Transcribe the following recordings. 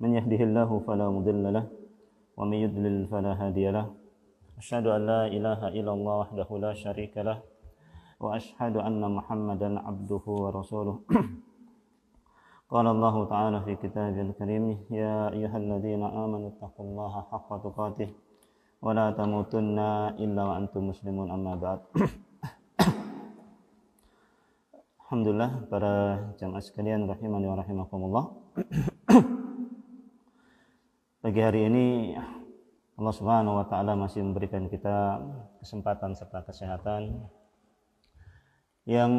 من يهده الله فلا مضل له ومن يضلل فلا هادي له أشهد أن لا إله إلا الله وحده لا شريك له وأشهد أن محمدا عبده ورسوله قال الله تعالى في كتابه الكريم يا أيها الذين آمنوا اتقوا الله حق تقاته ولا تموتن إلا وأنتم مسلمون أما بعد. Alhamdulillah para jamaah sekalian rahimani wa rahimakumullah. Pagi hari ini Allah Subhanahu wa taala masih memberikan kita kesempatan serta kesehatan yang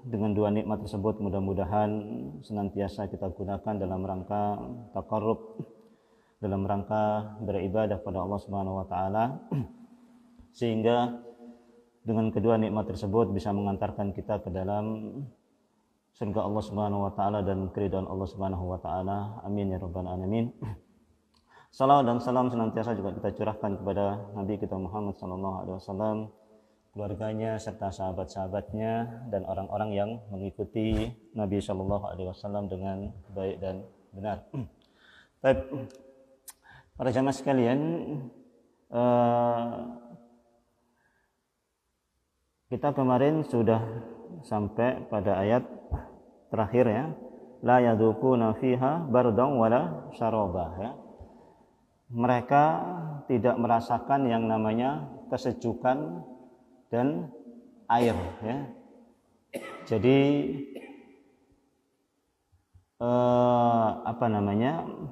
dengan dua nikmat tersebut mudah-mudahan senantiasa kita gunakan dalam rangka taqarrub, dalam rangka beribadah pada Allah Subhanahu wa taala, sehingga dengan kedua nikmat tersebut bisa mengantarkan kita ke dalam surga Allah Subhanahu wa taala dan keridhaan Allah Subhanahu wa taala. Amin ya rabbal alamin. Salawat dan salam senantiasa juga kita curahkan kepada Nabi kita Muhammad sallallahu alaihi wasallam, keluarganya serta sahabat-sahabatnya dan orang-orang yang mengikuti Nabi sallallahu alaihi wasallam dengan baik dan benar. Baik, para jamaah sekalian, kita kemarin sudah sampai pada ayat terakhir ya, la yadukuna fiha bardan wala syaraba ya. Mereka tidak merasakan yang namanya kesejukan dan air ya. Jadi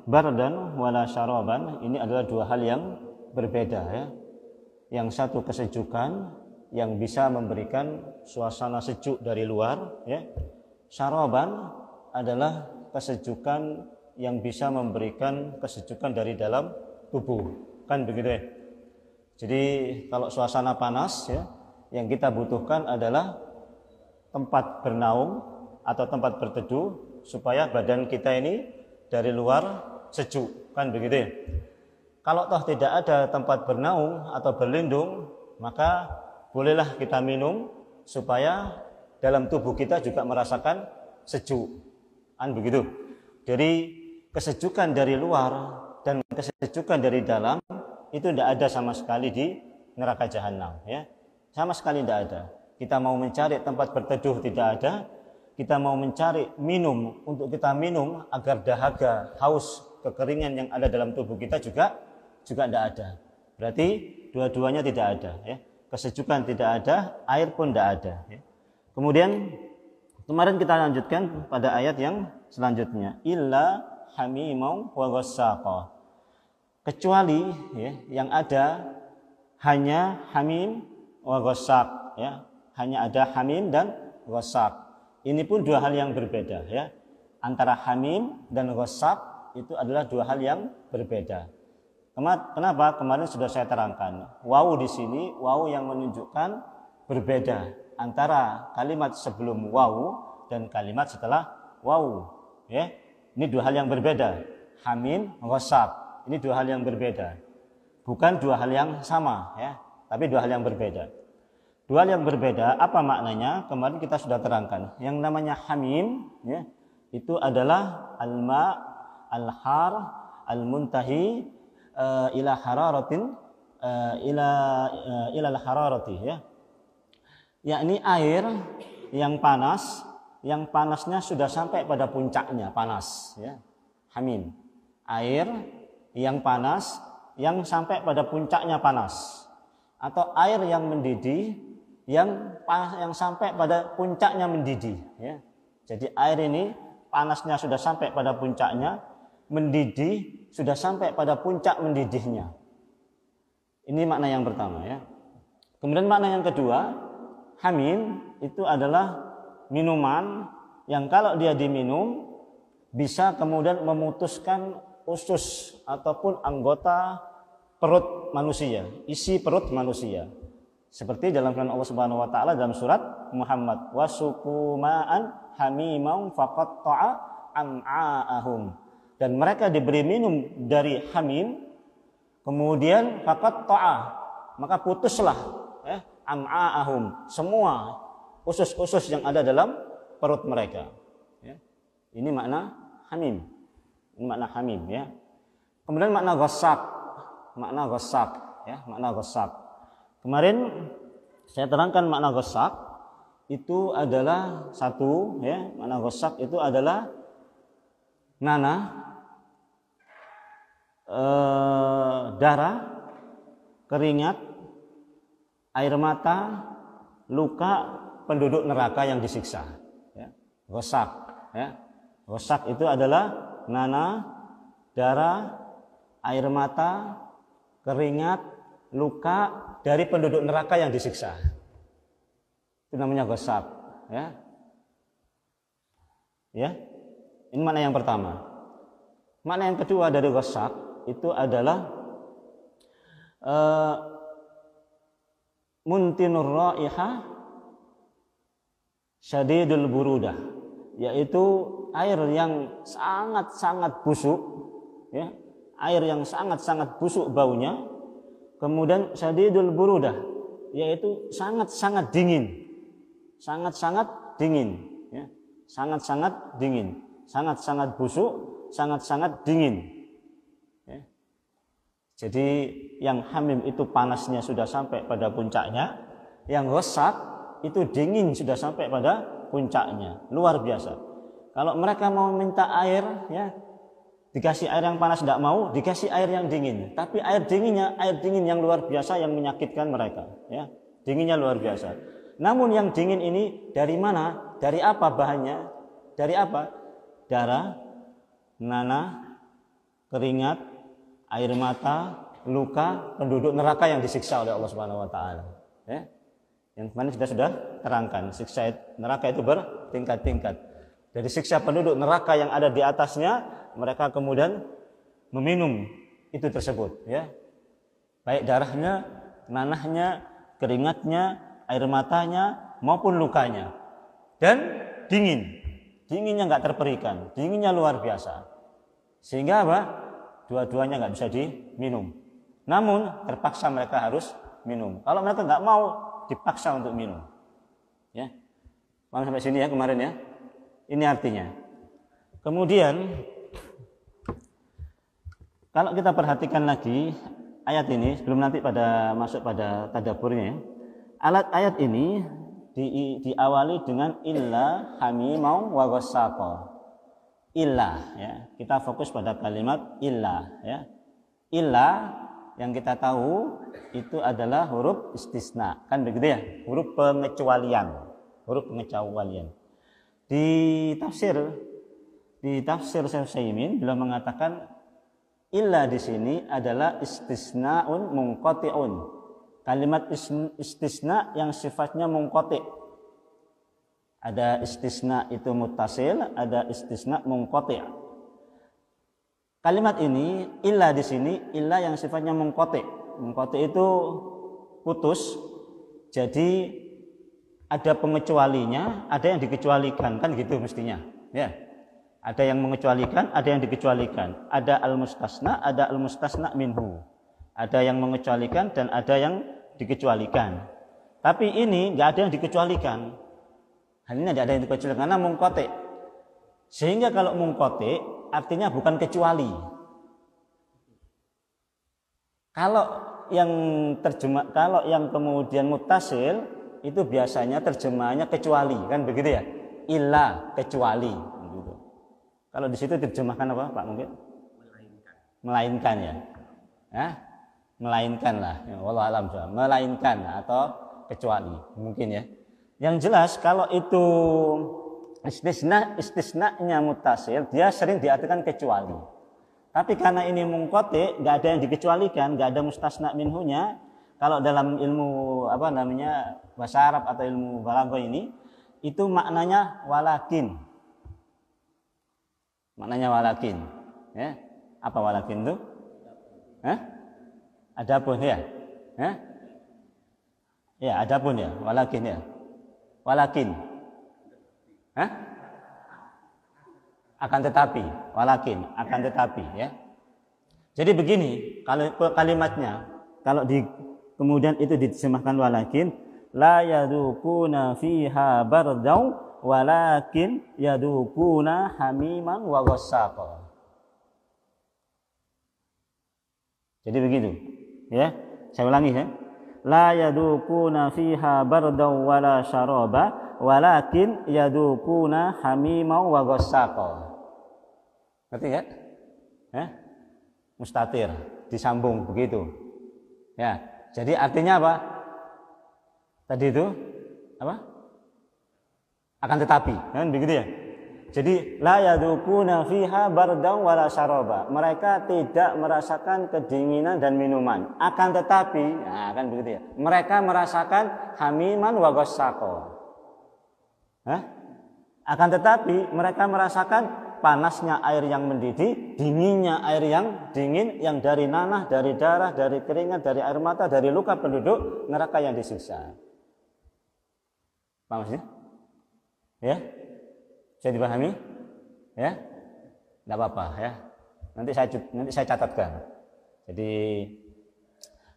bardan wala syaraban ini adalah dua hal yang berbeda ya. Yang satu kesejukan yang bisa memberikan suasana sejuk dari luar ya. Syaraban adalah kesejukan yang bisa memberikan kesejukan dari dalam tubuh, kan begitu ya. Jadi kalau suasana panas ya, yang kita butuhkan adalah tempat bernaung atau tempat berteduh supaya badan kita ini dari luar sejuk, kan begitu ya. Kalau toh tidak ada tempat bernaung atau berlindung, maka bolehlah kita minum supaya dalam tubuh kita juga merasakan sejuk, kan begitu. Jadi kesejukan dari luar dan kesejukan dari dalam itu tidak ada sama sekali di neraka jahanam ya. Sama sekali tidak ada. Kita mau mencari tempat berteduh tidak ada. Kita mau mencari minum untuk kita minum agar dahaga, haus, kekeringan yang ada dalam tubuh kita juga tidak ada. Berarti dua-duanya tidak ada ya. Kesejukan tidak ada, air pun tidak ada ya. Kemudian kemarin kita lanjutkan pada ayat yang selanjutnya, illa hamimau wa ghassaqa. Kecuali ya, yang ada hanya hamim wa ghassaq ya, hanya ada hamim dan ghassaq. Ini pun dua hal yang berbeda ya. Antara hamim dan ghassaq itu adalah dua hal yang berbeda. Kenapa? Kemarin sudah saya terangkan. Wawu di sini, wawu yang menunjukkan berbeda antara kalimat sebelum wawu dan kalimat setelah wawu. Ya, ini dua hal yang berbeda. Hamim, ghassaq. Ini dua hal yang berbeda. Bukan dua hal yang sama, ya, tapi dua hal yang berbeda. Dua hal yang berbeda. Apa maknanya? Kemarin kita sudah terangkan. Yang namanya hamim, ya, itu adalah al-ma, al-har, al-muntahi ila hararatin ila al-hararati ya. Yakni air yang panas, yang panasnya sudah sampai pada puncaknya panas ya. Hamim. Air yang panas yang sampai pada puncaknya panas. Atau air yang mendidih yang sampai pada puncaknya mendidih ya. Jadi air ini panasnya sudah sampai pada puncaknya, mendidih sudah sampai pada puncak mendidihnya. Ini makna yang pertama ya. Kemudian makna yang kedua, hamim itu adalah minuman yang kalau dia diminum bisa kemudian memutuskan usus ataupun anggota perut manusia, isi perut manusia. Seperti dalam firman Allah Subhanahu wa taala dalam surat Muhammad, wasuqu ma'an hamimau faqatta'a am'a'ahum. Dan mereka diberi minum dari hamim, kemudian faqatta'a, maka putuslah am'a'ahum, semua usus-usus yang ada dalam perut mereka. Ya. Ini makna hamim. Ini makna hamim ya. Kemudian makna ghassak. Makna ghassak ya, makna ghassak. Kemarin saya terangkan makna ghassak itu adalah satu ya, makna ghassak itu adalah nanah, darah, keringat, air mata, luka penduduk neraka yang disiksa. Ya. Ghassak ya. Ghassak itu adalah nanah, darah, air mata, keringat, luka dari penduduk neraka yang disiksa. Itu namanya ghassak, ya. Ya. Ini makna yang pertama. Makna yang kedua dari ghassak itu adalah muntinur raihah syadidul burudah, yaitu air yang sangat-sangat busuk, ya. Air yang sangat-sangat busuk baunya, kemudian syadidul burudah, yaitu sangat-sangat dingin, sangat-sangat dingin, ya. Sangat-sangat dingin, sangat-sangat busuk, sangat-sangat dingin, ya. Jadi yang hamim itu panasnya sudah sampai pada puncaknya, yang ghassak itu dingin sudah sampai pada puncaknya, luar biasa. Kalau mereka mau minta air, ya, dikasih air yang panas tidak mau, dikasih air yang dingin. Tapi air dinginnya, air dingin yang luar biasa yang menyakitkan mereka. Ya, dinginnya luar biasa. Namun yang dingin ini dari mana? Dari apa bahannya? Dari apa? Darah, nanah, keringat, air mata, luka penduduk neraka yang disiksa oleh Allah Subhanahu Wa Taala. Ya, yang kemarin sudah terangkan. Siksa neraka itu bertingkat-tingkat. Dari siksa penduduk neraka yang ada di atasnya, mereka kemudian meminum itu tersebut, ya, baik darahnya, nanahnya, keringatnya, air matanya maupun lukanya, dan dinginnya nggak terperikan, dinginnya luar biasa, sehingga apa? Dua-duanya nggak bisa diminum. Namun terpaksa mereka harus minum. Kalau mereka nggak mau, dipaksa untuk minum. Ya, sampai sini ya kemarin ya. Ini artinya. Kemudian kalau kita perhatikan lagi ayat ini, sebelum nanti masuk pada tadaburnya, ayat ini diawali dengan illa hamimau wa ghassaqa. Illa, ya. Kita fokus pada kalimat illa, ya. Illa yang kita tahu itu adalah huruf istisna, kan begitu ya? Huruf pengecualian. Huruf pengecualian. Di tafsir Syekh Utsaimin beliau mengatakan illa di sini adalah istisnaun munqati'un. Kalimat istisna yang sifatnya munqati'. Ada istisna itu muttasil, ada istisna munqati'. Kalimat ini illa di sini illa yang sifatnya munqati'. Munqati' itu putus. Jadi ada pengecualinya, ada yang dikecualikan, kan gitu mestinya. Ya. Ada yang mengecualikan, ada yang dikecualikan. Ada al-mustasna, ada al-mustasna minhu. Ada yang mengecualikan dan ada yang dikecualikan. Tapi ini nggak ada yang dikecualikan. Hal ini tidak ada yang dikecualikan karena munqati'. Sehingga kalau munqati' artinya bukan kecuali. Kalau yang kemudian muttasil itu biasanya terjemahannya kecuali, kan begitu ya? Illa, kecuali. Gitu. Kalau di situ terjemahkan apa, Pak mungkin? Melainkan ya. Hah? Melainkan lah. Ya, wallahu alam, melainkan atau kecuali mungkin ya. Yang jelas kalau itu istisna-nya muttasil, dia sering diartikan kecuali. Tapi karena ini munqati', enggak ada yang dikecualikan, enggak ada mustasna minhunya. Kalau dalam ilmu bahasa Arab atau ilmu balaghah ini itu maknanya walakin. Maknanya walakin, ya. Apa walakin itu? Adapun ya. Ya, adapun ya, walakin ya. Walakin. Akan tetapi, walakin, akan tetapi ya. Jadi begini, kalau kalimatnya kalau kemudian itu diterjemahkan walakin la yadukuna fiha bardau walakin yadukuna hamiman wa ghassaqa. Jadi begitu. Ya, saya ulangi ya. La yadukuna fiha bardaw wala syaraba walakin yadukuna hamimau wa ghassaqa. Ngerti enggak? Ya? Mustatir, disambung begitu. Ya, jadi artinya apa? Tadi itu apa? Akan tetapi, kan begitu ya? Jadi la yadukuna fiha bardaw wala syaraba. Mereka tidak merasakan kedinginan dan minuman. Akan tetapi, nah kan begitu ya. Mereka merasakan hamiman wa ghassaqa. Akan tetapi mereka merasakan panasnya air yang mendidih, dinginnya air yang dingin yang dari nanah, dari darah, dari keringat, dari air mata, dari luka penduduk neraka yang disiksa. Paham maksudnya? Ya? Bisa dipahami? Ya? Tidak apa-apa ya. Nanti saya catatkan. Jadi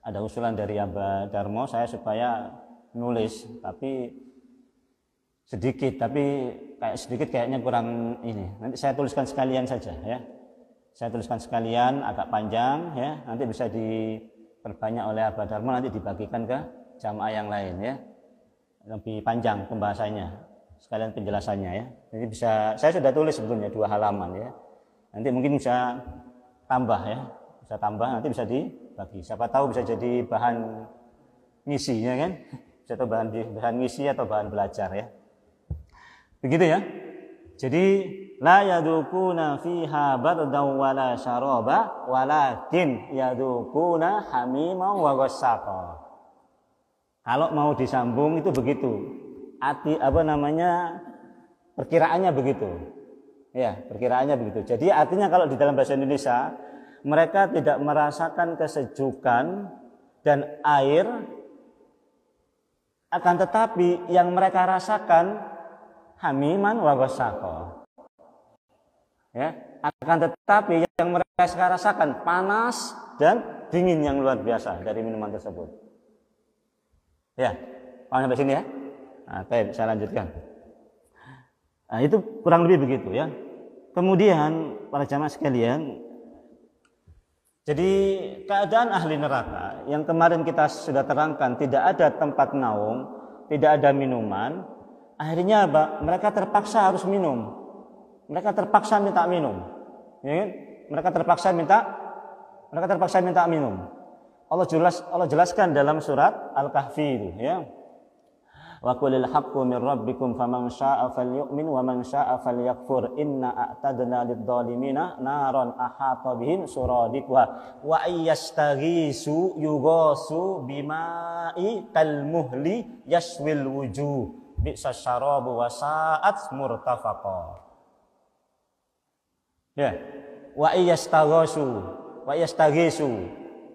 ada usulan dari Abah Darmo saya supaya nulis tapi sedikit, tapi kayaknya kurang ini. Nanti saya tuliskan sekalian saja ya. Saya tuliskan sekalian agak panjang ya. Nanti bisa diperbanyak oleh Abah Darmo, nanti dibagikan ke jamaah yang lain ya. Lebih panjang pembahasannya, sekalian penjelasannya ya. Jadi saya sudah tulis sebetulnya 2 halaman ya. Nanti mungkin bisa tambah ya, bisa tambah nanti bisa dibagi. Siapa tahu bisa jadi bahan ngisi ya kan? Bisa tahu bahan ngisi atau bahan belajar ya. Begitu ya. Jadi la yadukuna fiha bardaw wala syaraba walakin yadukuna hamima wa ghassaqa. Kalau mau disambung itu begitu. Perkiraannya begitu. Ya, perkiraannya begitu. Jadi artinya kalau di dalam bahasa Indonesia mereka tidak merasakan kesejukan dan air, akan tetapi yang mereka rasakan hamiman wa ghassaqa. Ya, akan tetapi yang mereka rasakan panas dan dingin yang luar biasa dari minuman tersebut. Ya, paham sampai sini ya? Nah, saya lanjutkan. Nah, itu kurang lebih begitu ya. Kemudian para jamaah sekalian, jadi keadaan ahli neraka yang kemarin kita sudah terangkan, tidak ada tempat naung, tidak ada minuman, akhirnya apa? Mereka terpaksa harus minum. Mereka terpaksa minta minum. Ya kan? Mereka terpaksa minta minum. Allah jelaskan dalam surat Al-Kahfi itu ya. Wa qulil haqqu min rabbikum faman syaa'a falyu'min wa man syaa'a falyakfur inna a'tadna lidh-dhalimina naran ahata bihim suradiqha wa ayastaghisu yughasu bima'i kalmuhli yaswil wujuh bi'sa syarabu wa sa'at murtafaqa. Ya, wa ayastaghisu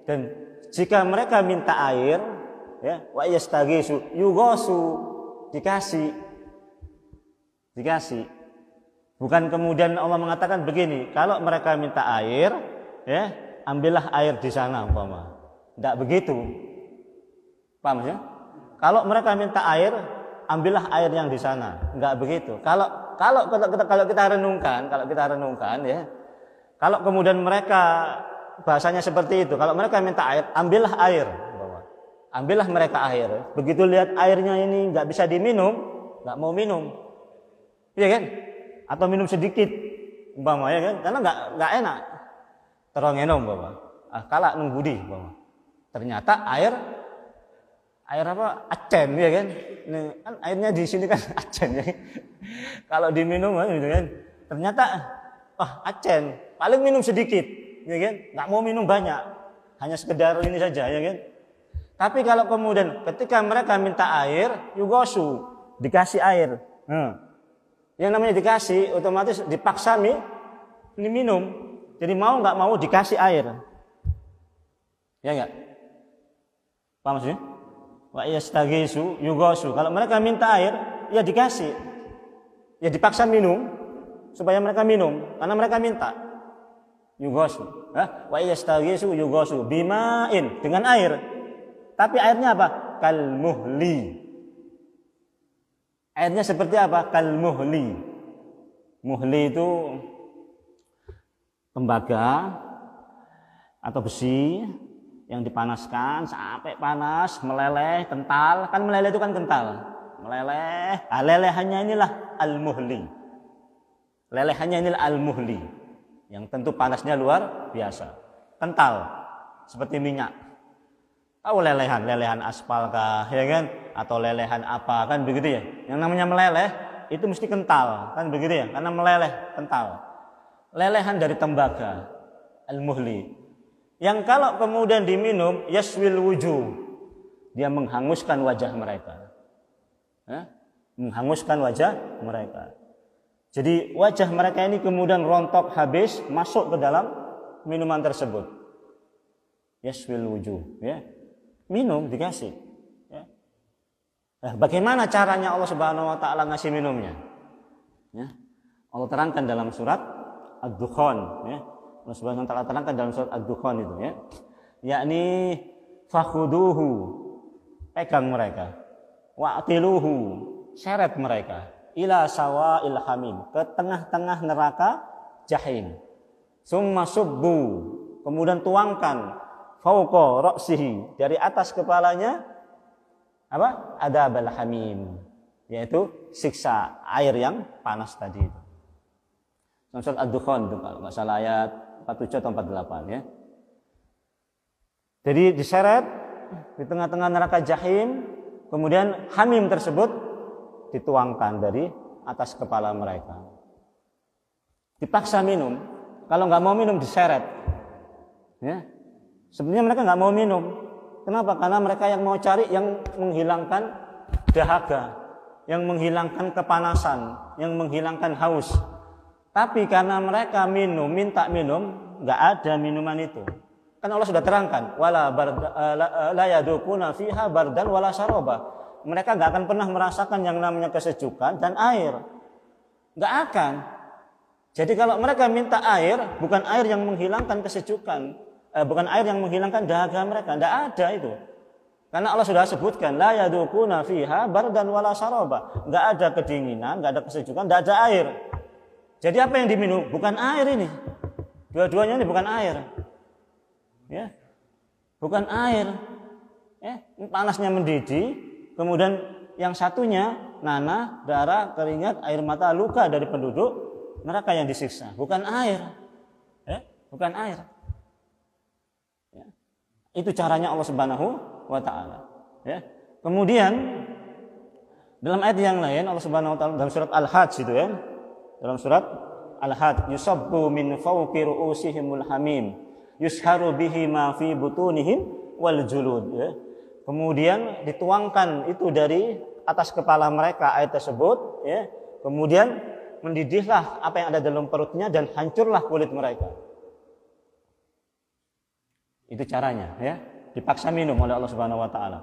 dan jika mereka minta air, ya, wa yastaghisu yughasu, dikasih. Bukan kemudian Allah mengatakan begini, kalau mereka minta air, ya, ambillah air di sana umpama. Tidak begitu. Paham ya? Kalau mereka minta air, ambillah air yang di sana. Enggak begitu. Kalau kita renungkan ya. Kalau kemudian mereka bahasanya seperti itu. Kalau mereka minta air, ambillah air. Ambillah mereka air. Begitu lihat airnya ini nggak bisa diminum, nggak mau minum, iya kan? Atau minum sedikit, umpama ya kan? Karena nggak enak. Terong enom, bapak. Kalak nunggudi, bapak. Ternyata air apa? Acen, ya kan? Ini kan airnya di sini kan acen, ya. Kalau diminum, gitu kan? Ternyata, acen. Paling minum sedikit. Ya kan? Nggak mau minum banyak, hanya sekedar ini saja, ya kan? Tapi kalau kemudian ketika mereka minta air, yugosu, dikasih air. Yang namanya dikasih, otomatis dipaksa ini minum. Jadi mau nggak mau dikasih air, ya nggak? Paham maksudnya? Wa yastaghisu yugosu. Kalau mereka minta air, ya dikasih, ya dipaksa minum supaya mereka minum karena mereka minta. Yugosu, wa yastaghisu yugosu bima'in, dengan air. Tapi airnya apa? Kalmuhli. Airnya seperti apa? Kalmuhli. Muhli itu tembaga atau besi yang dipanaskan sampai panas, meleleh, kental. Kan meleleh itu kan kental. Meleleh, lelehannya inilah al-muhli. Lelehannya inilah al-muhli. Yang tentu panasnya luar biasa. Kental, seperti minyak. Tahu lelehan aspal kah, ya kan? Atau lelehan apa, kan begitu ya? Yang namanya meleleh, itu mesti kental, kan begitu ya? Karena meleleh, kental. Lelehan dari tembaga, al-muhli. Yang kalau kemudian diminum, yaswil wujuh. Dia menghanguskan wajah mereka. Menghanguskan wajah mereka. Jadi wajah mereka ini kemudian rontok habis, masuk ke dalam minuman tersebut. Yaswil wujuh, ya. Minum dikasih. Ya. Nah, bagaimana caranya Allah Subhanahu wa taala ngasih minumnya? Ya. Allah terangkan dalam surat Ad-Dukhan, ya. Allah Subhanahu wa taala terangkan dalam surat Ad-Dukhan itu, ya. Yakni fakhuduhu, pegang mereka. Wa'tiluhu, seret mereka ila sawa'il hamim, ke tengah-tengah neraka jahim. Summa subbu, kemudian tuangkan fauqa ra'sihi, dari atas kepalanya apa? Adzabal hamim, yaitu siksa air yang panas tadi itu. Surat Ad-Dukhan itu kalau enggak salah ayat 47 atau 48, ya. Jadi diseret di tengah-tengah neraka jahim, kemudian hamim tersebut dituangkan dari atas kepala mereka. Dipaksa minum. Kalau nggak mau minum diseret. Ya. Sebenarnya mereka nggak mau minum. Kenapa? Karena mereka yang mau cari yang menghilangkan dahaga, yang menghilangkan kepanasan, yang menghilangkan haus. Tapi karena mereka minta minum, nggak ada minuman itu. Kan Allah sudah terangkan, wala la yadukuna fiha bardan wala syaraba. Mereka nggak akan pernah merasakan yang namanya kesejukan dan air. Nggak akan. Jadi kalau mereka minta air, bukan air yang menghilangkan kesejukan, bukan air yang menghilangkan dahaga mereka, nggak ada itu. Karena Allah sudah sebutkan, la yadukuna fiha bardan wala syaraba. Nggak ada kedinginan, nggak ada kesejukan, nggak ada air. Jadi apa yang diminum? Bukan air ini. Dua-duanya ini bukan air. Ya, bukan air. Ya, panasnya mendidih, kemudian yang satunya nanah, darah, keringat, air mata, luka dari penduduk neraka yang disiksa. Bukan air. Ya, bukan air. Ya. Itu caranya Allah Subhanahu wa taala. Ya. Kemudian dalam ayat yang lain Allah Subhanahu wa taala dalam surat Al-Hajj itu, ya. Dalam surat Al-Hajj, yusabbu min fawqi ru'usihimul hamim yusharu bihi ma fi butunihim wal julud, ya. Kemudian dituangkan itu dari atas kepala mereka air tersebut, ya. Kemudian mendidihlah apa yang ada dalam perutnya dan hancurlah kulit mereka. Itu caranya, ya. Dipaksa minum oleh Allah Subhanahu wa taala.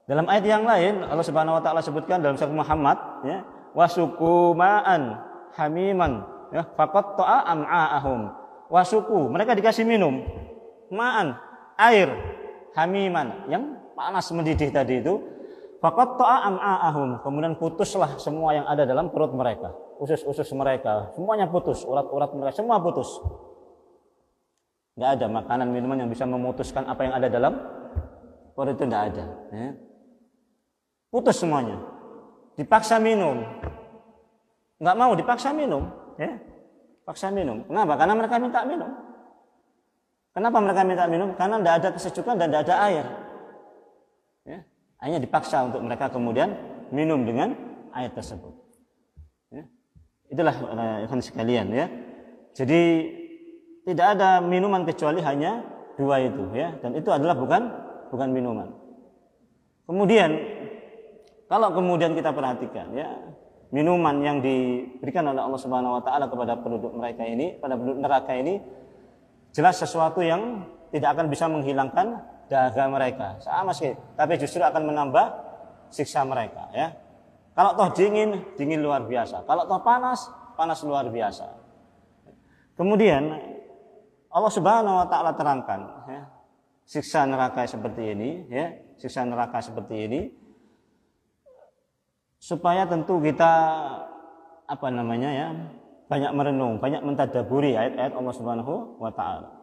Dalam ayat yang lain Allah Subhanahu wa taala sebutkan dalam surat Muhammad, ya, wasuku ma'an hamiman, ya, faqatta'a am'a'ahum. Wasuku, mereka dikasih minum ma'an, air, hamiman, yang panas mendidih tadi itu, faqatta'a am'a'ahum, kemudian putuslah semua yang ada dalam perut mereka, usus-usus mereka, semuanya putus, urat-urat mereka semua putus. Enggak ada makanan minuman yang bisa memutuskan apa yang ada dalam perut itu, enggak ada, ya. Putus semuanya. Dipaksa minum. Enggak mau, dipaksa minum, ya. Paksa minum. Kenapa? Karena mereka minta minum. Kenapa mereka minta minum? Karena tidak ada kesejukan dan tidak ada air. Ya. Hanya dipaksa untuk mereka kemudian minum dengan air tersebut. Ya. Itulah ikhwan sekalian, ya. Jadi tidak ada minuman kecuali hanya dua itu, ya. Dan itu adalah bukan minuman. Kemudian kalau kemudian kita perhatikan, ya, minuman yang diberikan oleh Allah Subhanahu wa taala kepada penduduk mereka ini, pada penduduk neraka ini, jelas sesuatu yang tidak akan bisa menghilangkan dahaga mereka sama sekali, tapi justru akan menambah siksa mereka, ya. Kalau toh dingin luar biasa, kalau toh panas luar biasa. Kemudian Allah Subhanahu wa taala terangkan, ya, siksa neraka seperti ini, ya, siksa neraka seperti ini, supaya tentu kita banyak merenung, banyak mentadaburi ayat-ayat Allah Subhanahu wa taala.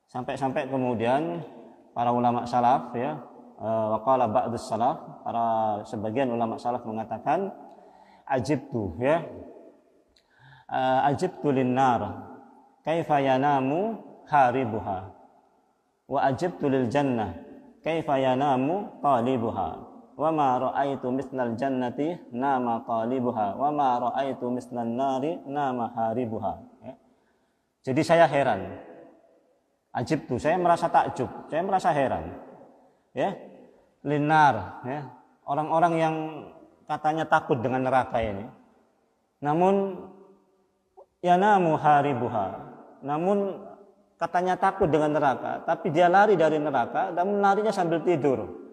Sampai-sampai kemudian para ulama salaf ya, waqala ba'dus salaf, para sebagian ulama salaf mengatakan ajibtu ya, ajibtu linnar kaifa yanamu haribuha wa ajibtu lil jannah kaifa yanamu talibuha wa ma ra'aitu misnal jannati nama talibuha wa ma ra'aitu misnan nari nama haribuha ya. Jadi saya heran, ajibtu, saya merasa takjub, saya merasa heran ya, linar ya, orang-orang yang katanya takut dengan neraka ini, namun yanamu haribuha, namun katanya takut dengan neraka, tapi dia lari dari neraka dan larinya sambil tidur.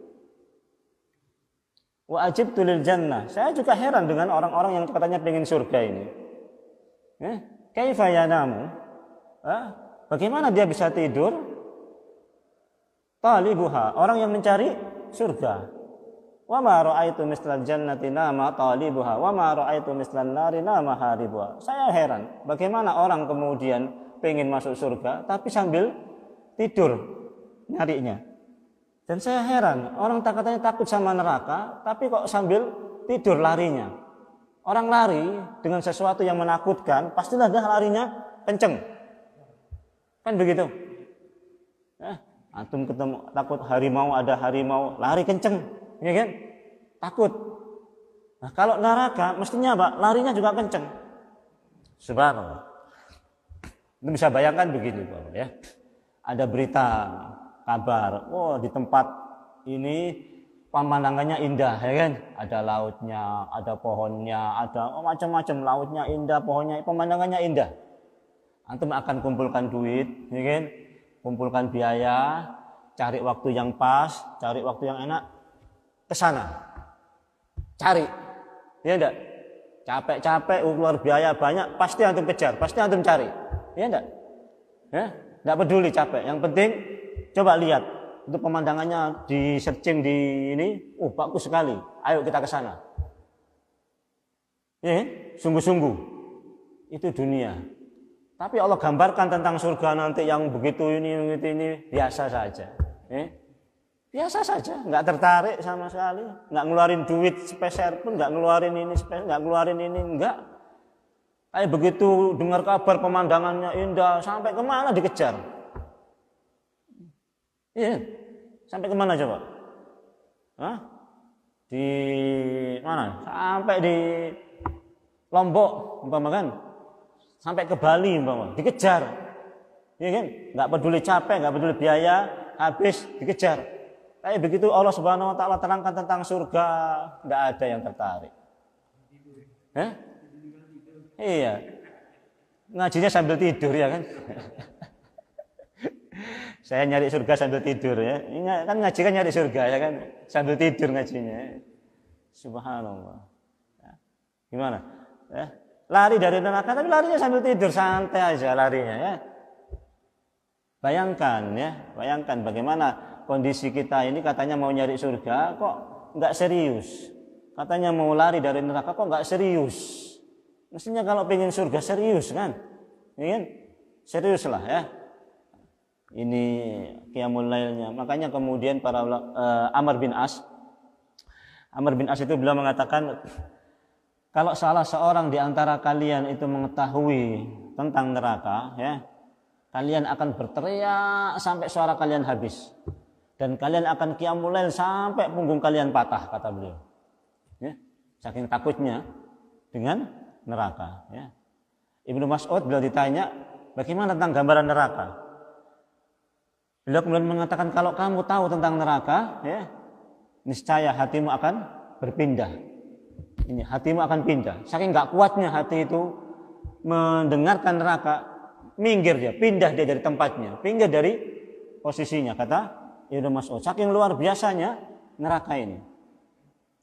Wa ajibtu lil jannah, saya juga heran dengan orang-orang yang katanya pengen surga ini. Kaifa yanamu? Bagaimana dia bisa tidur? Talibuha, orang yang mencari surga. Wa ma ra'aitu mislal jannati nama talibuha wa ma ra'aitu mislan nari nama haribuha. Saya heran, bagaimana orang kemudian pengen masuk surga tapi sambil tidur nyarinya. Dan saya heran, orang katanya takut sama neraka tapi kok sambil tidur larinya. Orang lari dengan sesuatu yang menakutkan pastilah dia larinya kenceng, kan begitu. Antum ketemu takut harimau, ada harimau lari kenceng, ya kan? Takut. Nah, kalau neraka mestinya Pak, larinya juga kenceng. Subhanallah. Anda bisa bayangkan begini Pak ya. Ada berita kabar, di tempat ini pemandangannya indah ya kan? Ada lautnya, ada pohonnya, ada macam-macam, lautnya indah, pohonnya, pemandangannya indah. Antum akan kumpulkan duit, ya kan? Kumpulkan biaya, cari waktu yang pas, cari waktu yang enak, ke sana. Cari. Ya enggak? Capek-capek keluar biaya banyak, pasti antum kejar, pasti antum cari. Ya enggak? Ya, enggak peduli capek. Yang penting coba lihat itu pemandangannya, di searching di ini, bagus sekali. Ayo kita ke sana. Ya, sungguh-sungguh. Itu dunia. Tapi Allah gambarkan tentang surga nanti yang begitu ini biasa saja. Biasa saja, enggak tertarik sama sekali, enggak ngeluarin duit sepeser pun, enggak ngeluarin ini sepeser, enggak ngeluarin ini, enggak. Kayak begitu dengar kabar pemandangannya indah, sampai kemana dikejar? Iya, sampai kemana coba? Di mana? Sampai di Lombok, umpama kan? Sampai ke Bali, umpama, dikejar. Iya kan? Enggak peduli capek, enggak peduli biaya, habis dikejar. Kayak begitu Allah Subhanahu wa taala terangkan tentang surga, enggak ada yang tertarik. Iya. Ngajinya sambil tidur ya kan. Saya nyari surga sambil tidur ya. Ini kan ngaji kan nyari surga ya kan. Sambil tidur ngajinya. Subhanallah. Gimana? Lari dari neraka tapi larinya sambil tidur, santai aja larinya ya. Bayangkan bagaimana kondisi kita ini, katanya mau nyari surga kok enggak serius. Katanya mau lari dari neraka kok enggak serius. Mestinya kalau pengen surga serius kan? Ini kan? Serius lah ya. Ini qiyamul lailnya. Makanya kemudian para Amr bin As itu beliau mengatakan, kalau salah seorang di antara kalian itu mengetahui tentang neraka ya, kalian akan berteriak sampai suara kalian habis. Dan kalian akan qiyamul lail sampai punggung kalian patah, kata beliau. Ya, saking takutnya dengan neraka ya. Ibnu Mas'ud beliau ditanya bagaimana tentang gambaran neraka, beliau kemudian mengatakan, kalau kamu tahu tentang neraka ya, niscaya hatimu akan berpindah. Ini hatimu akan pindah, saking enggak kuatnya hati itu mendengarkan neraka, minggir dia, pindah dia dari tempatnya, pinggir dari posisinya, kata Ibnu Mas'ud. Saking luar biasanya neraka ini.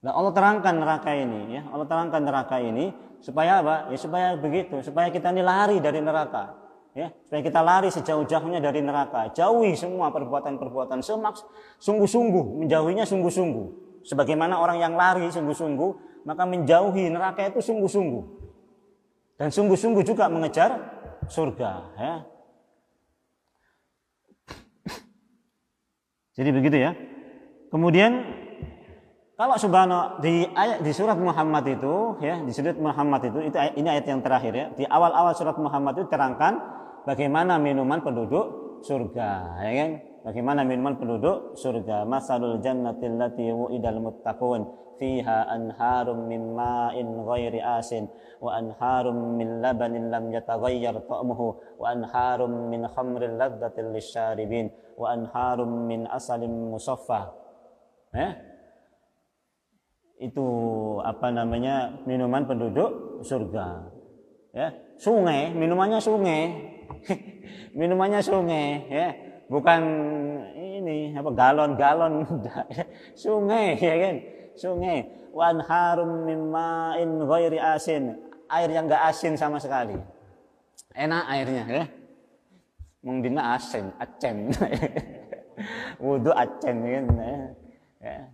Nah, Allah terangkan neraka ini ya, Allah terangkan neraka ini supaya apa? Ya supaya begitu, supaya kita ini lari dari neraka. Ya, supaya kita lari sejauh-jauhnya dari neraka, jauhi semua perbuatan-perbuatan sungguh-sungguh, menjauhinya sungguh-sungguh. Sebagaimana orang yang lari sungguh-sungguh, maka menjauhi neraka itu sungguh-sungguh. Dan sungguh-sungguh juga mengejar surga ya. Jadi begitu ya. Kemudian kalau subhanahu di surat Muhammad itu ya, di surat Muhammad itu ini ayat yang terakhir ya. Di awal-awal surat Muhammad itu terangkan bagaimana minuman penduduk surga, ya kan? Bagaimana minuman penduduk surga. Masalul jannatil lati wu'idal muttaqun fiha anharum min ma'in ghairi asin wa anharum min labanin lam yataghayyar ta'muhu wa anharum min khamrin ladzatil lisyaribin wa anharum min asalin musaffah. Itu apa namanya, minuman penduduk surga. Ya, sungai, minumannya sungai. Minumannya sungai, ya. Bukan ini apa galon-galon, sungai, ya kan? Sungai. Wa anharum min ma'in ghairi asin, air yang enggak asin sama sekali. Enak airnya, ya. Mung dina asin, acen. Wudu acen kan, ya.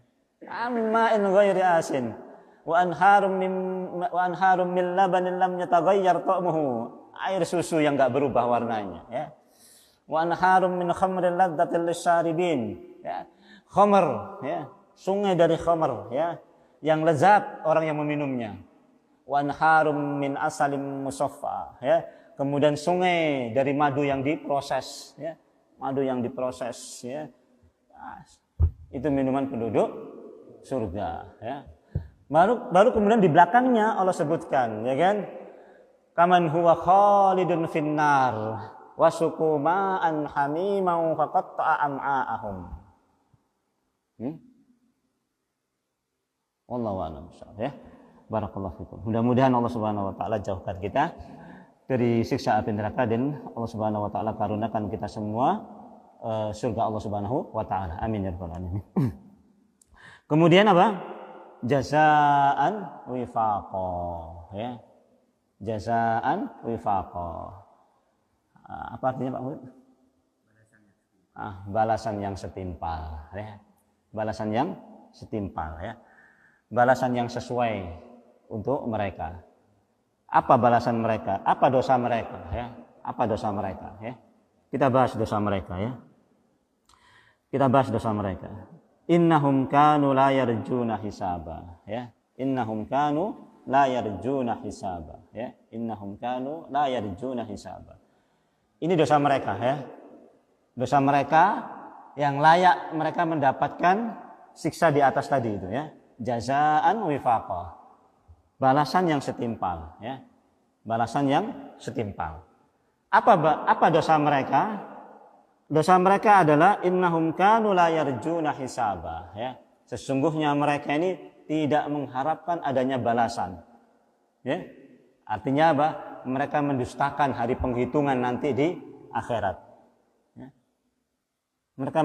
Ma'in ghairi asin wa anharum min labanin lam yataghayyar ta'muhu, air susu yang enggak berubah warnanya, ya. Wa anharum min khamrin ladzatil lisyaribin, ya. Khamr, ya, sungai dari khamr, ya, yang lezat orang yang meminumnya. Wa anharum min asalin musaffa, ya. Kemudian sungai dari madu yang diproses, ya. Madu yang diproses, ya. Itu minuman penduduk surga, ya. Baru kemudian di belakangnya Allah sebutkan, ya kan? Kaman huwa khalidun finnar wasuku ma'an hamimau faqatta'a am'a'ahum. Wallahu a'lam bishawab, ya. Barakallahu fikum. Mudah-mudahan Allah Subhanahu wa taala jauhkan kita dari siksa api neraka dan Allah Subhanahu wa taala karuniakan kita semua surga Allah Subhanahu wa taala. Amin ya rabbal alamin. Kemudian apa? Jazaan wifaqa, ya. Jazaan wifaqa. Apa artinya Pak Muhammad? Balasan yang setimpal, ya. Balasan yang setimpal, ya. Balasan yang sesuai untuk mereka. Apa balasan mereka? Apa dosa mereka, ya? Apa dosa mereka, ya? Kita bahas dosa mereka, ya. Kita bahas dosa mereka. Innahum kanu la yarjuna hisaba, ya. Innahum kanu la yarjuna hisaba, ya. Innahum kanu la yarjuna hisaba. Ini dosa mereka, ya. Dosa mereka yang layak mereka mendapatkan siksa di atas tadi itu, ya. Jazaan wifaqa. Balasan yang setimpal, ya. Balasan yang setimpal. Apa dosa mereka? Dosa mereka adalah innahum kanu la yarjuna hisaba, ya. Sesungguhnya mereka ini tidak mengharapkan adanya balasan. Ya. Artinya apa? Mereka mendustakan hari penghitungan nanti di akhirat. Ya. Mereka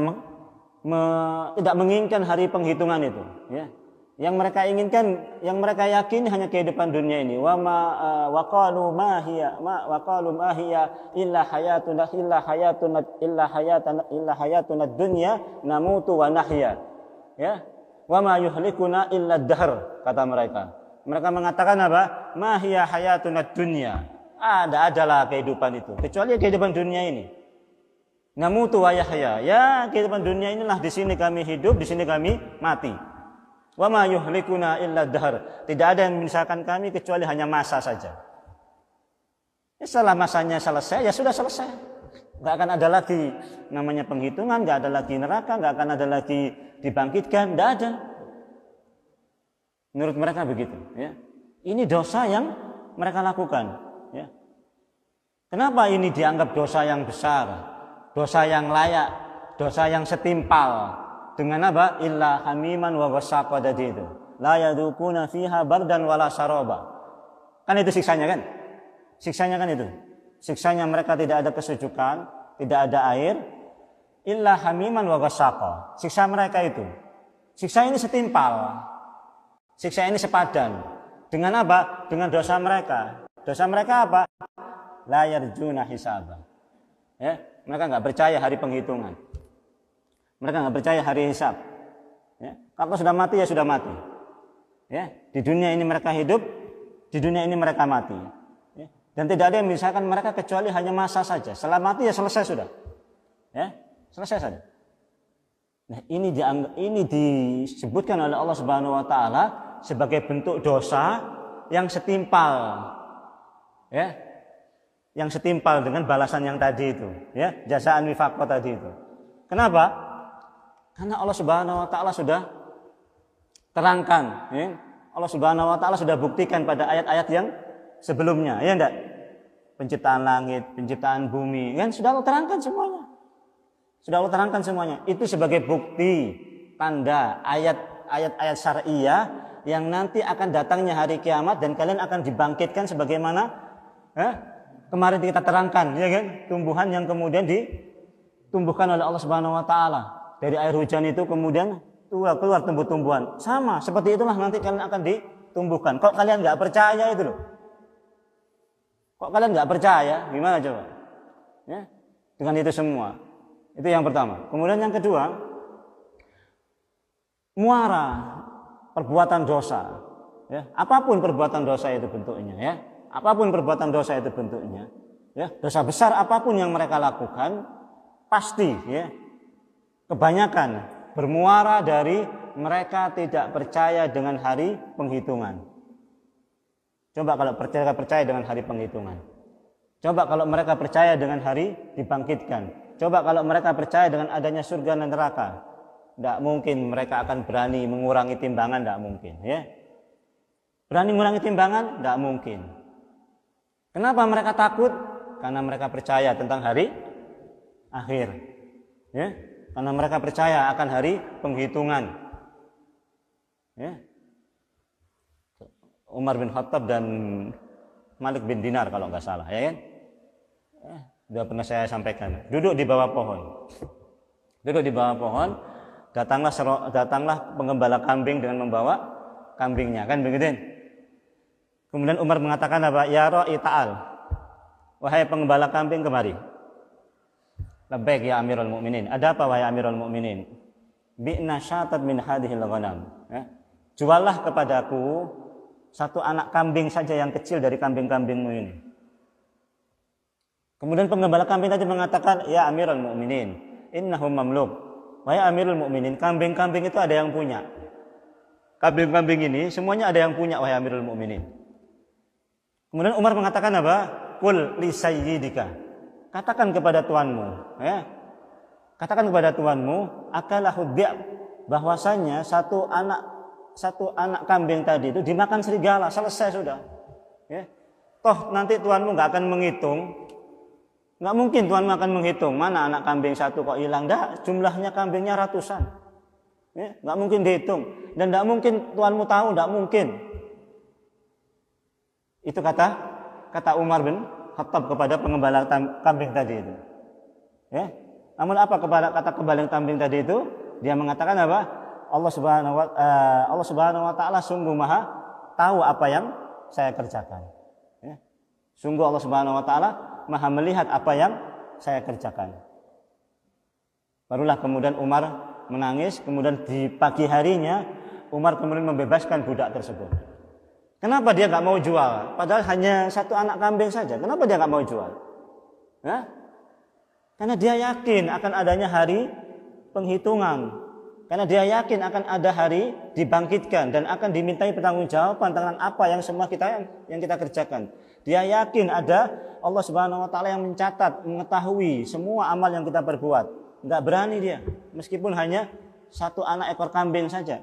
tidak menginginkan hari penghitungan itu, ya. Yang mereka inginkan, yang mereka yakini hanya kehidupan dunia ini. Wa qalu ma hiya illa hayatuna dunya namutu wa nahya. Ya. Wa ma yuhlikuna illa dahr, kata mereka. Mereka mengatakan apa? Ma hiya hayatuna dunya. Adalah kehidupan itu, kecuali kehidupan dunia ini. Namutu wa yahya. Ya, kehidupan dunia inilah, di sini kami hidup, di sini kami mati. Wa ma yuhlikuna illa dahr. Tidak ada yang memisahkan kami kecuali hanya masa saja. Ya, setelah masanya selesai, ya sudah selesai. Enggak akan ada lagi namanya penghitungan, enggak ada lagi neraka, enggak akan ada lagi dibangkitkan, enggak ada. Menurut mereka begitu, ya. Ini dosa yang mereka lakukan, ya. Kenapa ini dianggap dosa yang besar, dosa yang layak, dosa yang setimpal dengan apa? Illa hamiman wa wassaqa tadi itu. La yadukuna fiha bardan wala syaraba. Kan itu siksanya kan? Siksanya kan itu. Siksanya mereka tidak ada kesejukan, tidak ada air. Illa hamiman wa wassaqa. Siksa mereka itu. Siksa ini setimpal. Siksa ini sepadan. Dengan apa? Dengan dosa mereka. Dosa mereka apa? La yarjuna hisaba. Ya, mereka enggak percaya hari penghitungan. Mereka enggak percaya hari hisab. Ya, kalau sudah mati ya sudah mati. Ya, di dunia ini mereka hidup, di dunia ini mereka mati. Ya, dan tidak ada yang memisahkan mereka kecuali hanya masa saja. Setelah mati ya selesai sudah. Ya, selesai saja. Nah, ini disebutkan oleh Allah Subhanahu wa taala sebagai bentuk dosa yang setimpal. Ya. Yang setimpal dengan balasan yang tadi itu, ya, jasaan wifaqah tadi itu. Kenapa? Karena Allah Subhanahu wa taala sudah terangkan, ya. Allah Subhanahu wa taala sudah buktikan pada ayat-ayat yang sebelumnya, ya enggak? Penciptaan langit, penciptaan bumi, kan sudah Allah terangkan semuanya. Sudah Allah terangkan semuanya. Itu sebagai bukti, tanda, ayat-ayat syariah yang nanti akan datangnya hari kiamat dan kalian akan dibangkitkan sebagaimana kemarin kita terangkan, ya kan? Tumbuhan yang kemudian ditumbuhkan oleh Allah Subhanahu wa taala. Dari air hujan itu kemudian keluar tumbuh-tumbuhan. Sama, seperti itulah nanti kalian akan ditumbuhkan. Kok kalian nggak percaya itu loh? Kok kalian nggak percaya? Gimana coba? Ya, dengan itu semua. Itu yang pertama. Kemudian yang kedua, muara perbuatan dosa. Ya, apapun perbuatan dosa itu bentuknya, ya. Apapun perbuatan dosa itu bentuknya, ya, dosa besar apapun yang mereka lakukan, pasti, ya, kebanyakan bermuara dari mereka tidak percaya dengan hari penghitungan. Coba kalau percaya dengan hari penghitungan. Coba kalau mereka percaya dengan hari dibangkitkan. Coba kalau mereka percaya dengan adanya surga dan neraka. Tidak mungkin mereka akan berani mengurangi timbangan, tidak mungkin, ya. Berani mengurangi timbangan, tidak mungkin. Kenapa mereka takut? Karena mereka percaya tentang hari akhir, ya. Karena mereka percaya akan hari penghitungan, ya. Umar bin Khattab dan Malik bin Dinar kalau nggak salah, ya kan? Sudah pernah saya sampaikan. Duduk di bawah pohon, datanglah penggembala kambing dengan membawa kambingnya, kan begitu? Kemudian Umar mengatakan apa? Ya ra'i ta'al. Wahai penggembala kambing, kemari. Labbaik ya Amirul Mukminin. Ada apa wahai Amirul Mukminin? Bi'na syatat min hadhil ghanam. Ya. Juallah kepadaku satu anak kambing saja yang kecil dari kambing-kambingmu ini. Kemudian penggembala kambing tadi mengatakan, ya Amirul Mukminin, innahum mamluk. Wahai Amirul Mukminin, kambing-kambing itu ada yang punya. Kambing-kambing ini semuanya ada yang punya, wahai Amirul Mukminin. Kemudian Umar mengatakan apa? Qul li sayyidika. Katakan kepada tuanmu, ya. Katakan kepada tuanmu, akalahu bi', bahwasanya satu anak kambing tadi itu dimakan serigala, selesai sudah. Ya. Toh nanti tuanmu nggak akan menghitung. Nggak mungkin tuanmu akan menghitung mana anak kambing satu kok hilang. Dah, jumlahnya kambingnya ratusan. Ya, nggak mungkin dihitung. Dan nggak mungkin tuanmu tahu, nggak mungkin. Itu kata Umar bin Khattab kepada penggembala kambing tadi itu. Ya. Namun apa kata kembali kambing tadi itu? Dia mengatakan apa? Allah Subhanahu wa taala sungguh Maha tahu apa yang saya kerjakan. Ya. Sungguh Allah Subhanahu wa taala Maha melihat apa yang saya kerjakan. Barulah kemudian Umar menangis, kemudian di pagi harinya Umar kemudian membebaskan budak tersebut. Kenapa dia nggak mau jual? Padahal hanya satu anak kambing saja. Kenapa dia nggak mau jual? Ya? Karena dia yakin akan adanya hari penghitungan. Karena dia yakin akan ada hari dibangkitkan dan akan dimintai pertanggungjawaban tentang apa yang semua yang kita kerjakan. Dia yakin ada Allah Subhanahu wa taala yang mencatat, mengetahui semua amal yang kita perbuat. Nggak berani dia, meskipun hanya satu anak ekor kambing saja.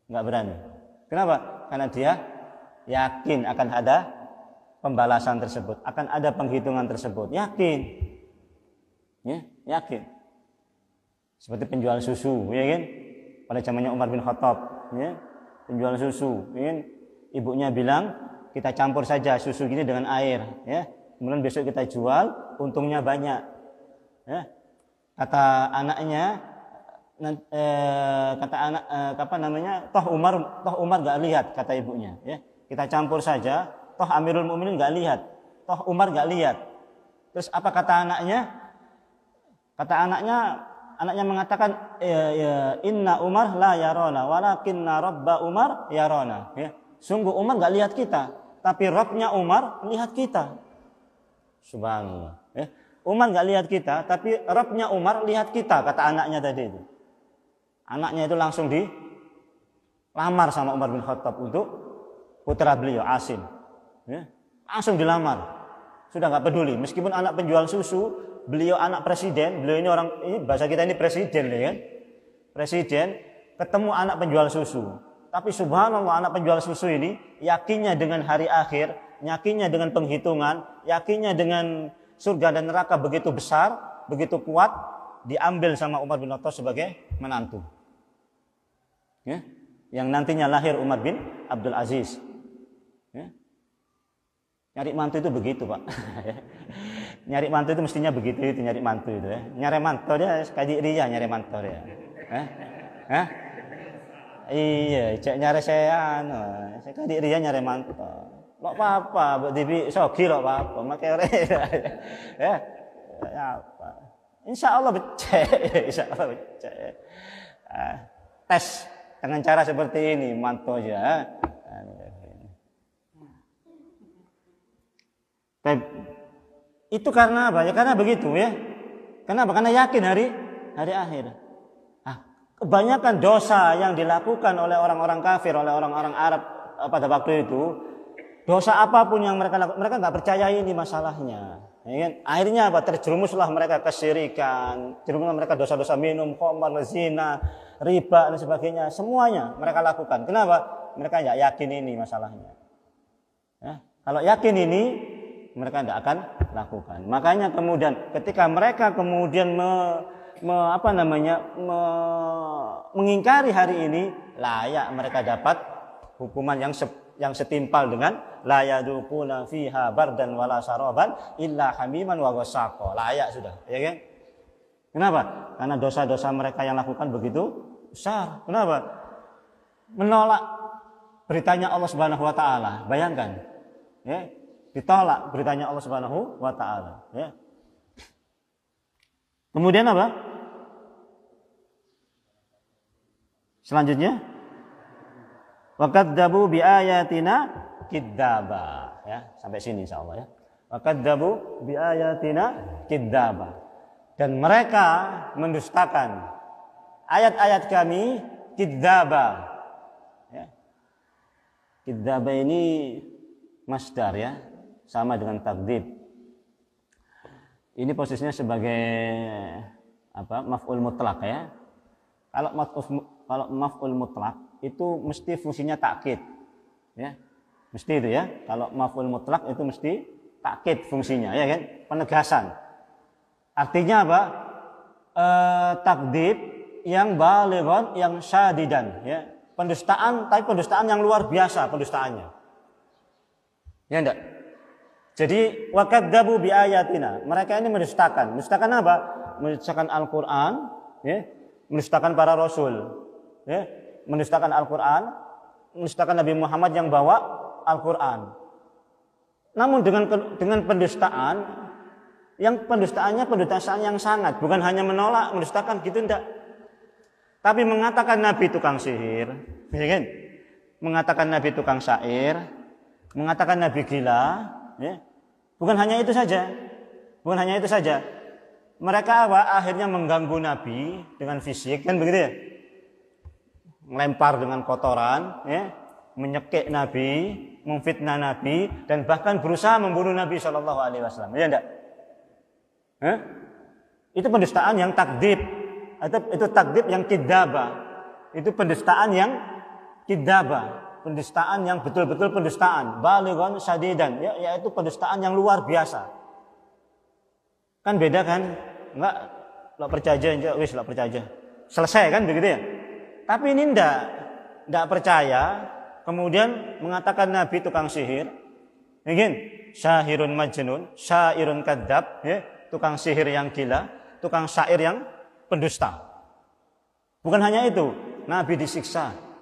Nggak berani. Kenapa? Karena dia yakin akan ada pembalasan tersebut, akan ada penghitungan tersebut. Yakin. Ya, yakin. Seperti penjual susu, ya kan? Pada zamannya Umar bin Khattab, ya. Penjual susu, ya kan? Ibunya bilang, kita campur saja susu gini dengan air, ya. Kemudian besok kita jual, untungnya banyak. Ya. Kata anaknya, toh Umar nggak lihat, kata ibunya, ya. Kita campur saja, toh Amirul Mukminin nggak lihat, toh Umar nggak lihat. Terus apa kata anaknya? Anaknya mengatakan, inna Umar la yarona, walakinna Rabba Umar yarona. Ya. Sungguh Umar nggak lihat kita, tapi Rabbnya Umar lihat kita. Subhanallah. Ya. Umar nggak lihat kita, tapi Rabbnya Umar lihat kita, kata anaknya tadi itu. Anaknya itu langsung dilamar sama Umar bin Khattab untuk putra beliau Asim. Ya, langsung dilamar. Sudah nggak peduli, meskipun anak penjual susu, beliau anak presiden, beliau ini bahasa kita ini presiden, ya kan? Presiden ketemu anak penjual susu. Tapi subhanallah, anak penjual susu ini yakinnya dengan hari akhir, yakinnya dengan penghitungan, yakinnya dengan surga dan neraka begitu besar, begitu kuat, diambil sama Umar bin Khattab sebagai menantu. Ya, yang nantinya lahir Umar bin Abdul Aziz. Ya. Nyari mantu itu begitu, Pak. Nyari mantu itu mestinya begitu itu, nyari mantu itu ya. Nyari mantu dia kaji ria nyari mantu dia. Hah? Iya, cek nyari saya kaji ria nyari mantu. Lo apa-apa, dibi sogi lo apa-apa, make ore. Ya. Apa? Insyaallah becek, insyaallah becek. Tes dengan cara seperti ini mantu aja. Itu karena apa? Ya karena begitu ya. Kenapa? Karena yakin hari akhir. Kebanyakan dosa yang dilakukan oleh orang-orang kafir, oleh orang-orang Arab pada waktu itu, dosa apapun yang mereka lakukan, mereka nggak percaya ini masalahnya. Ya kan? Akhirnya apa? Terjerumuslah mereka kesyirikan, terjerumuslah mereka dosa-dosa minum, khamar, zina, riba dan sebagainya. Semuanya mereka lakukan. Kenapa? Mereka nggak yakin ini masalahnya. Ya? Kalau yakin ini, mereka tidak akan lakukan. Makanya kemudian ketika mereka kemudian mengingkari hari ini, layak mereka dapat hukuman yang setimpal dengan la yaduquna fiha bardan wala saraban illa hamiman wa ghassaqa. Layak sudah, ya kan? Kenapa? Karena dosa-dosa mereka yang lakukan begitu besar. Kenapa? Menolak beritanya Allah Subhanahu wa taala. Bayangkan, ya. Ditolak beritanya Allah Subhanahu wa taala, ya. Kemudian apa? Selanjutnya wa kadzabu bi ayatina kidzaba, ya. Sampai sini insyaallah ya. Wa kadzabu bi ayatina kidzaba. Dan mereka mendustakan ayat-ayat kami kidzaba. Ya. Kidzaba ini masdar ya. Sama dengan takdzib. Ini posisinya sebagai maf'ul mutlak ya. Kalau maf'ul mutlak itu mesti fungsinya takkid. Ya. Mesti itu ya. Kalau maf'ul mutlak itu mesti takkid fungsinya ya kan? Penegasan. Artinya apa? Takdzib yang balighan, yang syadidan ya. Pendustaan, tapi pendustaan yang luar biasa pendustaannya. Ya enggak? Jadi wa kadzabu bi ayatina. Mereka ini mendustakan. Mendustakan apa? Mendustakan Al-Qur'an, ya. Mendustakan para rasul, ya. Mendustakan Al-Qur'an, mendustakan Nabi Muhammad yang bawa Al-Qur'an. Namun dengan pendustaan yang pendustaan yang sangat, bukan hanya menolak, mendustakan gitu enggak. Tapi mengatakan Nabi tukang sihir, ya kan? Mengatakan Nabi tukang syair, mengatakan Nabi gila, ya. Bukan hanya itu saja. Bukan hanya itu saja. Mereka akhirnya mengganggu Nabi dengan fisik, kan begitu ya? Melempar dengan kotoran, ya, menyekik Nabi, memfitnah Nabi, dan bahkan berusaha membunuh Nabi Shallallahu Alaihi Wasallam. Ya enggak? Itu pendustaan yang takdzib. Itu takdzib yang kidzaba. Itu pendustaan yang kidzaba. Pendustaan yang betul-betul pendustaan, balighan syadidan, ya, yaitu pendustaan yang luar biasa. Kan beda kan? Enggak, lo percaya aja, wis lo percaya. Selesai kan begitu ya? Tapi ini enggak percaya, kemudian mengatakan Nabi tukang sihir. Mungkin syahirun majnun, syairun kadzab, ya, tukang sihir yang gila, tukang syair yang pendusta. Bukan hanya itu, Nabi disiksa.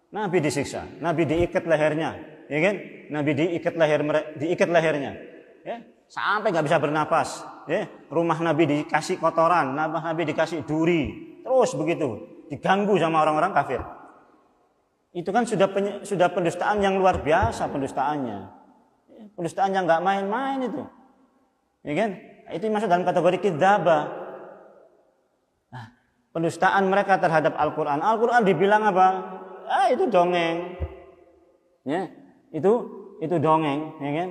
Nabi disiksa, Nabi diikat lehernya, ya kan? Nabi diikat lehernya, ya, sampai nggak bisa bernapas, ya. Rumah Nabi dikasih kotoran, Nabi dikasih duri, terus begitu, diganggu sama orang-orang kafir. Itu kan sudah pendustaan yang luar biasa pendustaannya, pendustaan yang nggak main-main itu, ya kan? Itu masuk dalam kategori kidzaba. Nah, Pendustaan mereka terhadap Al-Qur'an. Al-Qur'an dibilang apa? Itu dongeng. Ya, itu dongeng, ya kan?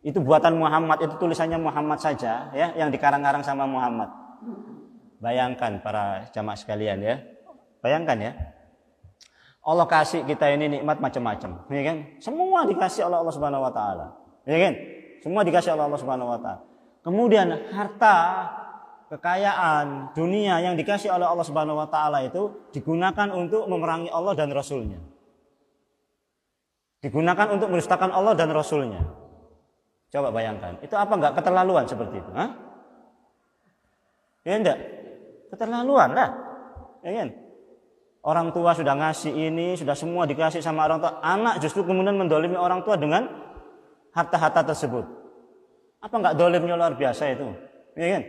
Itu buatan Muhammad, itu tulisannya Muhammad saja, ya, yang dikarang-karang sama Muhammad. Bayangkan para jamaah sekalian, ya. Bayangkan ya. Allah kasih kita ini nikmat macam-macam, ya kan? Semua dikasih oleh Allah Subhanahu wa taala. Ya kan? Semua dikasih oleh Allah Subhanahu wa taala. Kemudian harta, kekayaan dunia yang dikasih oleh Allah Subhanahu wa taala itu digunakan untuk memerangi Allah dan Rasul-Nya. Digunakan untuk mendustakan Allah dan Rasul-Nya. Coba bayangkan, itu apa enggak keterlaluan seperti itu? Hah? Ya enggak? Keterlaluan lah. Ya kan? Orang tua sudah ngasih ini, sudah semua dikasih sama orang tua. Anak justru kemudian mendolimi orang tua dengan harta-harta tersebut. Apa enggak dolimnya luar biasa itu? Ya kan?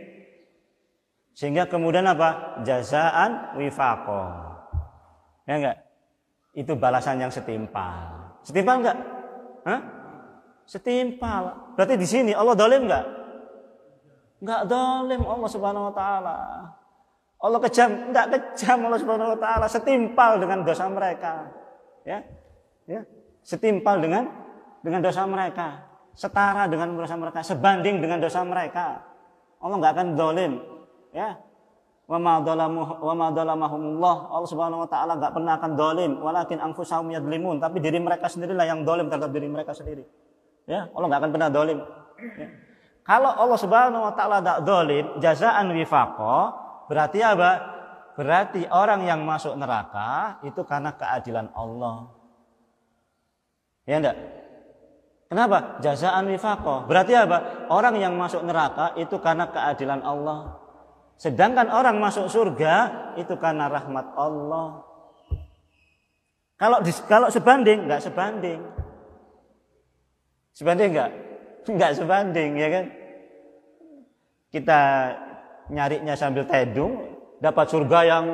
Sehingga kemudian apa? Jazaan wifaqo. Ya enggak? Itu balasan yang setimpal. Setimpal enggak? Hah? Setimpal. Berarti di sini Allah dolim enggak? Enggak dolim Allah Subhanahu wa taala. Allah kejam, enggak kejam Allah Subhanahu wa taala, setimpal dengan dosa mereka. Ya. Ya. Setimpal dengan dosa mereka, setara dengan dosa mereka, sebanding dengan dosa mereka. Allah enggak akan zalim, ya. Wa ma dhalamahumullah. Allah Subhanahu wa taala enggak pernah akan zalim, walakin anfusahum yadzlimun, tapi diri mereka sendirilah yang zalim terhadap diri mereka sendiri. Ya, Allah enggak akan pernah zalim. Ya. Kalau Allah Subhanahu wa taala enggak zalim, jazaan wifaqo, berarti apa? Berarti orang yang masuk neraka itu karena keadilan Allah. Ya enggak? Kenapa? Jazaan wifaqo. Berarti apa? Orang yang masuk neraka itu karena keadilan Allah. Sedangkan orang masuk surga itu karena rahmat Allah. Kalau sebanding, enggak sebanding. Sebanding enggak? Enggak sebanding, ya kan? Kita nyarinya sambil tedung, dapat surga yang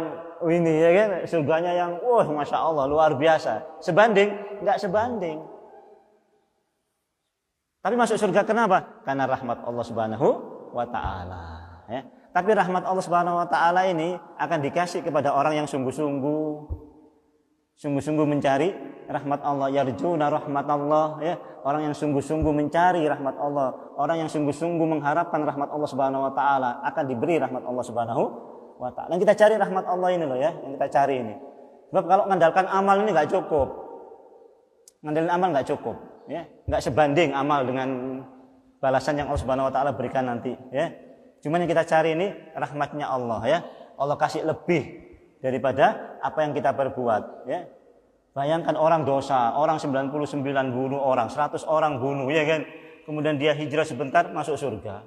ini, ya kan? Surganya yang masya Allah luar biasa. Sebanding? Enggak sebanding. Tapi masuk surga kenapa? Karena rahmat Allah Subhanahu wa taala, ya. Tapi rahmat Allah Subhanahu wa taala ini akan dikasih kepada orang yang sungguh-sungguh mencari rahmat Allah, yarjuna rahmatullah, ya. Orang yang sungguh-sungguh mencari rahmat Allah, orang yang sungguh-sungguh mengharapkan rahmat Allah Subhanahu wa taala akan diberi rahmat Allah Subhanahu wa taala. Yang kita cari rahmat Allah ini loh, ya, yang kita cari ini. Sebab kalau mengandalkan amal ini enggak cukup. Mengandalkan amal enggak cukup, ya. Enggak sebanding amal dengan balasan yang Allah Subhanahu wa taala berikan nanti, ya. Cuman yang kita cari ini rahmatnya Allah, ya. Allah kasih lebih daripada apa yang kita perbuat, ya. Bayangkan orang dosa, orang 99 bunuh orang, 100 orang bunuh, ya kan? Kemudian dia hijrah sebentar masuk surga.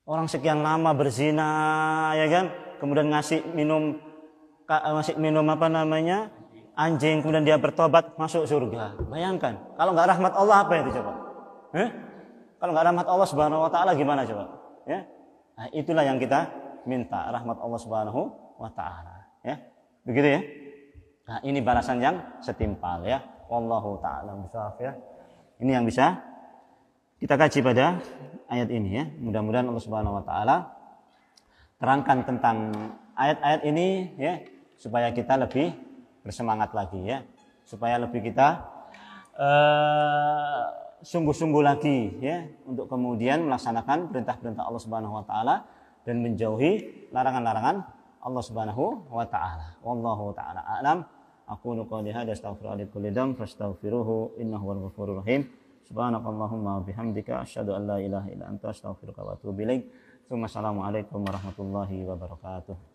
Orang sekian lama berzina, ya kan? Kemudian ngasih minum anjing, kemudian dia bertobat masuk surga. Bayangkan, kalau nggak rahmat Allah apa itu coba? Kalau nggak rahmat Allah Subhanahu wa taala gimana coba? Ya. Nah, itulah yang kita minta, rahmat Allah Subhanahu wa taala, ya. Begitu ya. Nah, ini balasan yang setimpal, ya. Wallahu taala bishawab, ya. Ini yang bisa kita kaji pada ayat ini, ya. Mudah-mudahan Allah Subhanahu wa taala terangkan tentang ayat-ayat ini, ya, supaya kita lebih bersemangat lagi, ya. Supaya lebih kita sungguh-sungguh lagi, ya, untuk kemudian melaksanakan perintah-perintah Allah Subhanahu wa taala dan menjauhi larangan-larangan Allah Subhanahu wa taala. Wallahu taala a'lam. Aqulu qouli hadza astaghfirullaha li kulli dzamb fastaghfiruhu innahu huwal ghafurur rahim. Subhanakallahumma wa bihamdika asyhadu an la ilaha illa anta astaghfiruka wa atubu ilaik. Assalamualaikum warahmatullahi wabarakatuh.